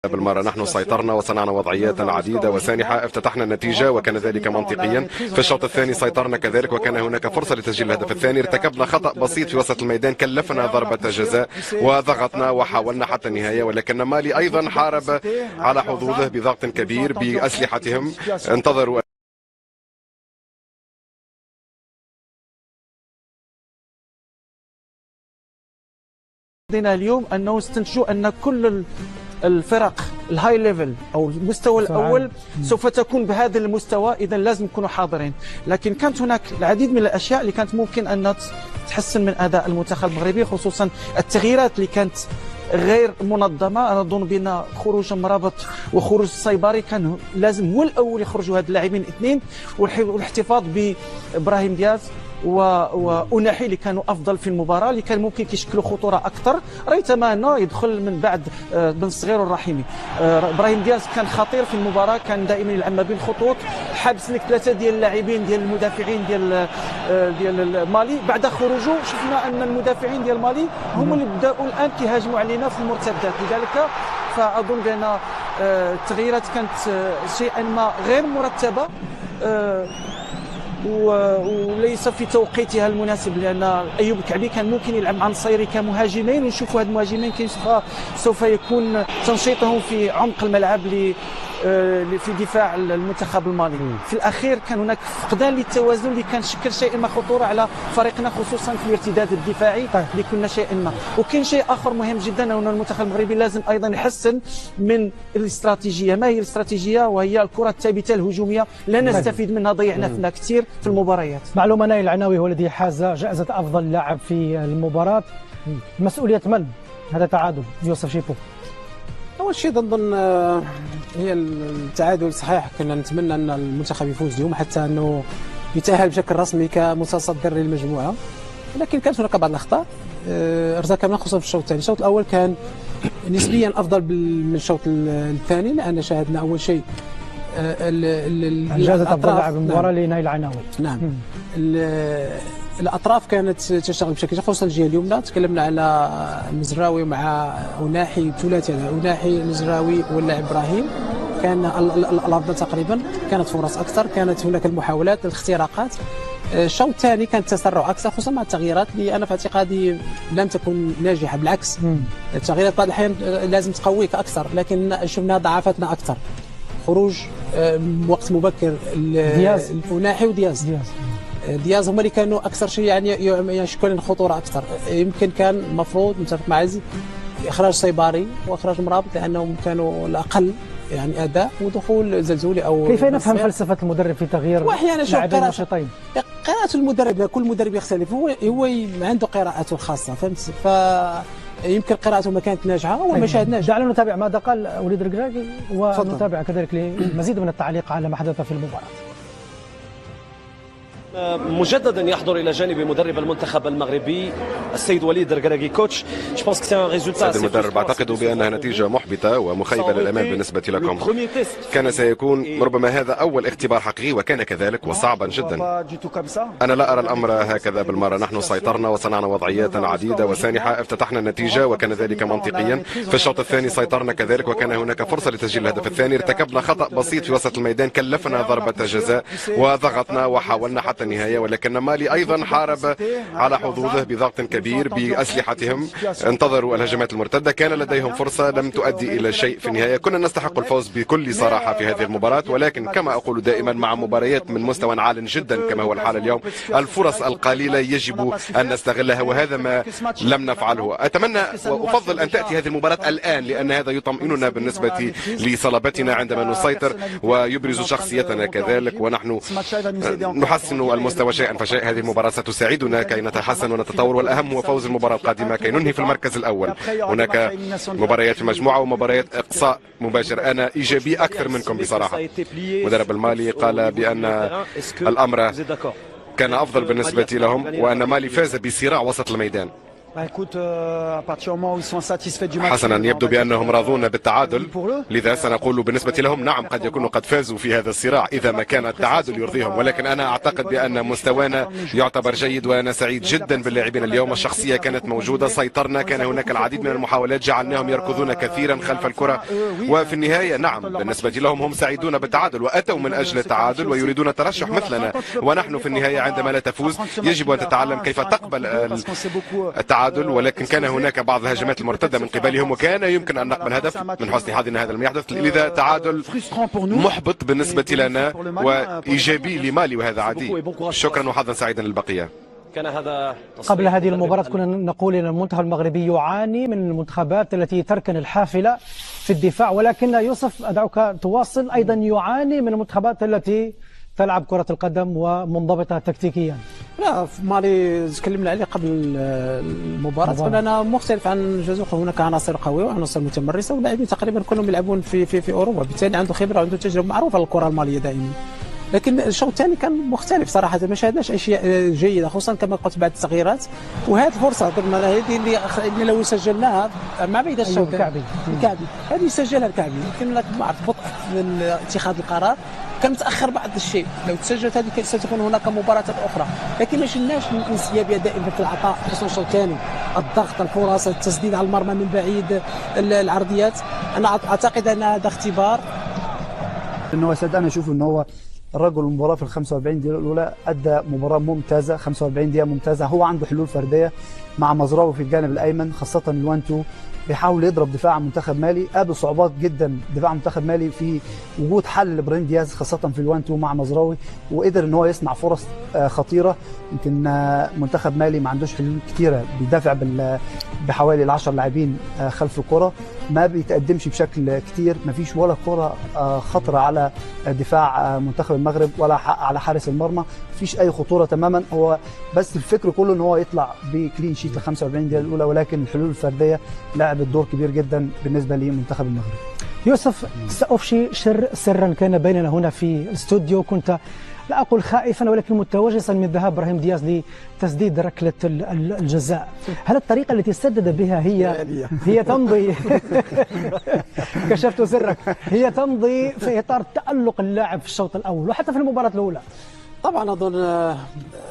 بالمرة نحن سيطرنا وصنعنا وضعيات عديدة وسانحة، افتتحنا النتيجة وكان ذلك منطقيا. في الشوط الثاني سيطرنا كذلك وكان هناك فرصة لتسجيل الهدف الثاني، ارتكبنا خطأ بسيط في وسط الميدان كلفنا ضربة جزاء وضغطنا وحاولنا حتى النهاية، ولكن مالي أيضا حارب على حظوظه بضغط كبير بأسلحتهم. انتظروا اليوم أنه استنتجوا أن كل الفرق الهاي ليفل او المستوى الاول سوف تكون بهذا المستوى، اذا لازم يكونوا حاضرين. لكن كانت هناك العديد من الاشياء اللي كانت ممكن ان تحسن من اداء المنتخب المغربي، خصوصا التغييرات اللي كانت غير منظمه. انا اظن بان خروج مرابط وخروج الصيباري كان لازم هو الاول يخرجوا هاد اللاعبين الاثنين، والاحتفاظ بابراهيم دياز وأناحي اللي كانوا افضل في المباراه، اللي كان ممكن يشكلوا خطوره اكثر. ريتما انه يدخل من بعد بن الصغير والرحيمي. ابراهيم دياز كان خطير في المباراه، كان دائما يلعب ما بين الخطوط، حابس لك ثلاثه ديال اللاعبين ديال المدافعين ديال مالي. بعد خروجه شفنا ان المدافعين ديال مالي هم اللي بداوا الان كيهاجموا علينا في المرتدات، لذلك فاظن بان التغييرات كانت شيئا ما غير مرتبه وليس في توقيتها المناسب، لان ايوب الكعبي كان ممكن يلعب مع النصيري كمهاجمين، ونشوفوا هاد المهاجمين سوف يكون تنشيطهم في عمق الملعب في دفاع المنتخب المالي. في الاخير كان هناك فقدان للتوازن اللي كان شكل شيئا ما خطوره على فريقنا، خصوصا في الارتداد الدفاعي اللي كنا شيئا ما. وكاين شيء اخر مهم جدا، ان المنتخب المغربي لازم ايضا يحسن من الاستراتيجيه. ما هي الاستراتيجيه؟ وهي الكره الثابته الهجوميه، لا نستفيد منها، ضيعنا فيها كثير في المباريات. معلومه نايل العناوي هو الذي حاز جائزه افضل لاعب في المباراه. مسؤوليه من هذا التعادل يوسف شيبو؟ أول شيء نظن هي التعادل. صحيح كنا نتمنى أن المنتخب يفوز اليوم حتى أنه يتأهل بشكل رسمي كمتصدر للمجموعة، لكن كانت هناك بعض الأخطاء ارتكبنا خصوصا في الشوط الثاني. الشوط الأول كان نسبيا أفضل من الشوط الثاني، لأن شاهدنا أول شيء جائزة أفضل لاعب المباراة لنايل العناوي. نعم، الأطراف كانت تشتغل بشكل جيد، خصوصا الجهة اليمنى. تكلمنا على المزراوي مع أناحي، ثلاثي أناحي المزراوي واللاعب إبراهيم، كان الأفضل تقريبا. كانت فرص أكثر، كانت هناك المحاولات، الاختراقات. الشوط الثاني كان تسرع أكثر، خصوصا مع التغييرات اللي أنا في اعتقادي لم تكن ناجحة. بالعكس، التغييرات بعض الأحيان لازم تقويك أكثر، لكن شفنا ضعفتنا أكثر. خروج وقت مبكر دياز، أناحي ودياز هما اللي كانوا اكثر شيء يعني يشكلون خطوره اكثر. يمكن كان المفروض، متفق مع عزي، اخراج صيباري واخراج مرابط لانهم كانوا الاقل يعني اداء، ودخول زلزولي او كيف نفهم فلسفه المدرب في تغيير لاعبين نشيطين؟ قراءة المدرب، كل مدرب يختلف، هو عنده قراءته الخاصه، فهمت؟ يمكن قراءته ما كانت ناجحه وما شاهدناش. دعنا نتابع ماذا قال وليد الركراكي، ونتابع كذلك لمزيد من التعليق على ما حدث في المباراه. مجددا يحضر الى جانب مدرب المنتخب المغربي السيد وليد الركراكي. كوتش، جو بونس كو سي ان ريزولتا. سيد المدرب، اعتقد بانها نتيجه محبطه ومخيبه للامال بالنسبه لكم. كان سيكون ربما هذا اول اختبار حقيقي، وكان كذلك وصعبا جدا. انا لا ارى الامر هكذا بالمره. نحن سيطرنا وصنعنا وضعيات عديده وسانحه، افتتحنا النتيجه وكان ذلك منطقيا. في الشوط الثاني سيطرنا كذلك وكان هناك فرصه لتسجيل الهدف الثاني، ارتكبنا خطا بسيط في وسط الميدان كلفنا ضربه جزاء وضغطنا وحاولنا حتى النهاية، ولكن مالي أيضا حارب على حظوظه بضغط كبير بأسلحتهم. انتظروا الهجمات المرتدة، كان لديهم فرصة لم تؤدي إلى شيء في النهاية. كنا نستحق الفوز بكل صراحة في هذه المباراة، ولكن كما أقول دائما مع مباريات من مستوى عال جدا كما هو الحال اليوم، الفرص القليلة يجب أن نستغلها، وهذا ما لم نفعله. أتمنى وأفضل أن تأتي هذه المباراة الآن، لأن هذا يطمئننا بالنسبة لصلابتنا عندما نسيطر ويبرز شخصيتنا كذلك، ونحن نحسن المستوى شيئا فشيء. هذه المباراة ستساعدنا كي نتحسن ونتطور، والأهم هو فوز المباراة القادمة كي ننهي في المركز الأول. هناك مباريات في المجموعة ومباريات إقصاء مباشر. أنا إيجابي أكثر منكم بصراحة. مدرب المالي قال بأن الأمر كان أفضل بالنسبة لهم، وأن مالي فاز بصراع وسط الميدان. حسنا، يبدو بأنهم راضون بالتعادل، لذا سنقول بالنسبة لهم نعم قد يكونوا قد فازوا في هذا الصراع إذا ما كان التعادل يرضيهم، ولكن أنا أعتقد بأن مستوانا يعتبر جيد وأنا سعيد جدا باللاعبين اليوم. الشخصية كانت موجودة، سيطرنا، كان هناك العديد من المحاولات جعلناهم يركضون كثيرا خلف الكرة، وفي النهاية نعم بالنسبة لهم هم سعيدون بالتعادل وأتوا من أجل التعادل ويريدون الترشح مثلنا، ونحن في النهاية عندما لا تفوز يجب أن تتعلم كيف تقبل التعادل. ولكن كان هناك بعض الهجمات المرتدة من قبلهم وكان يمكن أن نقبل هدف من حسن حظنا هذا لم يحدث، لذا تعادل محبط بالنسبة لنا وإيجابي لمالي وهذا عادي. شكرا وحظا سعيدا للبقية. كان هذا قبل هذه المباراة كنا نقول أن المنتخب المغربي يعاني من المنتخبات التي تركن الحافلة في الدفاع، ولكن يوسف أدعوك تواصل أيضا يعاني من المنتخبات التي تلعب كرة القدم ومنضبطة تكتيكيا. لا، في مالي تكلمنا عليه قبل المباراة، أنا مختلف عن جزوق. هناك عناصر قوية وعناصر متمرسة ولاعبين تقريبا كلهم يلعبون في أوروبا، بالتالي عنده خبرة وعنده تجربة معروفة الكرة المالية دائما. لكن الشوط الثاني كان مختلف صراحة، ما شاهدناش أشياء جيدة خصوصا كما قلت بعد التغييرات، وهذه الفرصة قلنا هذه اللي لو سجلناها مع بداية الشوط الكعبي هذه سجلها الكعبي، لكن ما عرفت بطء في اتخاذ القرار، كان متاخر بعض الشيء. لو تسجلت هذه ستكون هناك مباراة أخرى، لكن ما شفناش الانسيابية دائما في العطاء خصوصا الشوط الثاني، الضغط، الفرص، التسديد على المرمى من بعيد، العرضيات. أنا أعتقد أن هذا اختبار. إنه سعد أنا أشوف إنه هو الرجل المباراة في ال 45 دقيقة الأولى أدى مباراة ممتازة، 45 دقيقة ممتازة. هو عنده حلول فردية مع مزراوي في الجانب الأيمن، خاصة الوان-تو بيحاول يضرب دفاع منتخب مالي، قابل صعوبات جدا دفاع منتخب مالي في وجود حل لابراهيم دياز خاصة في الوان-تو مع مزراوي، وقدر إن هو يصنع فرص خطيرة. يمكن منتخب مالي ما عندوش حلول كتيرة، بيدافع بحوالي 10 لاعبين خلف الكرة، ما بيتقدمش بشكل كتير، ما فيش ولا كرة خطرة على دفاع منتخب المغرب ولا على حارس المرمى، ما فيش أي خطورة تماما. هو بس الفكر كله إن هو يطلع بكلين شيت ل 45 دقيقة الأولى، ولكن الحلول الفردية لعبت دور كبير جدا بالنسبة لمنتخب المغرب. يوسف، سأفشي سرا كان بيننا هنا في الاستوديو، كنت لا أقول خائفا ولكن متوجسا من ذهاب إبراهيم دياز لتسديد ركلة الجزاء. هل الطريقة التي سدد بها هي تمضي كشفت سرك، هي تمضي في إطار تألق اللاعب في الشوط الأول وحتى في المباراة الأولى؟ طبعا اظن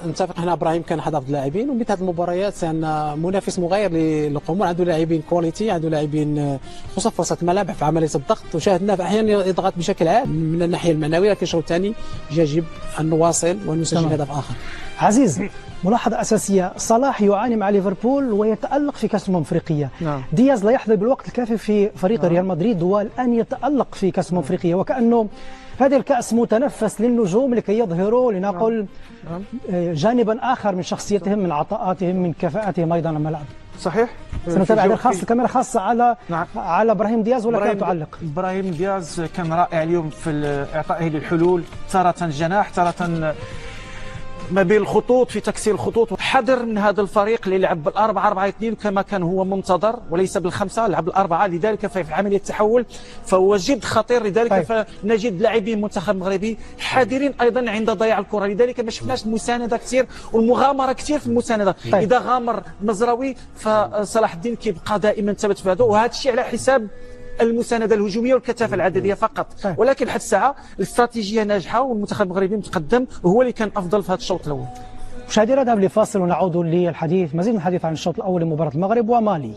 نتفق هنا. ابراهيم كان احد افضل اللاعبين، ومثل هذه المباريات ان منافس مغاير للقمور، عنده لاعبين كواليتي، عنده لاعبين خصوصا فرصه ملعب في عمليه الضغط، وشاهدناه احيانا يضغط بشكل عام من الناحيه المعنويه، لكن الشوط الثاني يجب ان نواصل وان نسجل هدف اخر. عزيز، ملاحظة أساسية، صلاح يعاني مع ليفربول ويتألق في كأس أفريقيا. دياز لا يحظى بالوقت الكافي في فريق ريال مدريد والآن يتألق في كأس أفريقيا، وكأنه هذه الكأس متنفس للنجوم لكي يظهروا لنقل جانبا آخر من شخصيتهم، من عطاءاتهم، من كفاءتهم أيضا على الملعب. صحيح. سنتابع الكاميرا خاصة على إبراهيم دياز ولا كان تعلق؟ إبراهيم دياز كان رائع اليوم في إعطائه للحلول، تارة جناح، تارة ما بين الخطوط، في تكسير الخطوط. حذر من هذا الفريق اللي يلعب بال4-4-2 كما كان هو منتظر، وليس بال5، لعب بال4، لذلك في عملية التحول فهو جد خطير. لذلك فنجد لاعبين المنتخب المغربي حذرين ايضا عند ضياع الكرة، لذلك ما شفناش المساندة كثير والمغامرة كثير في المساندة. اذا غامر مزراوي فصلاح الدين كيبقى دائما ثابت في هذا، وهذا الشيء على حساب المساندة الهجومية والكثافة العددية فقط. ولكن حتى الساعة الاستراتيجية ناجحة والمنتخب المغربي متقدم وهو اللي كان أفضل في هذا الشوط الأول. مشاهدينا نذهب لفاصل ونعود للحديث، مزيد من الحديث عن الشوط الأول لمباراة المغرب ومالي.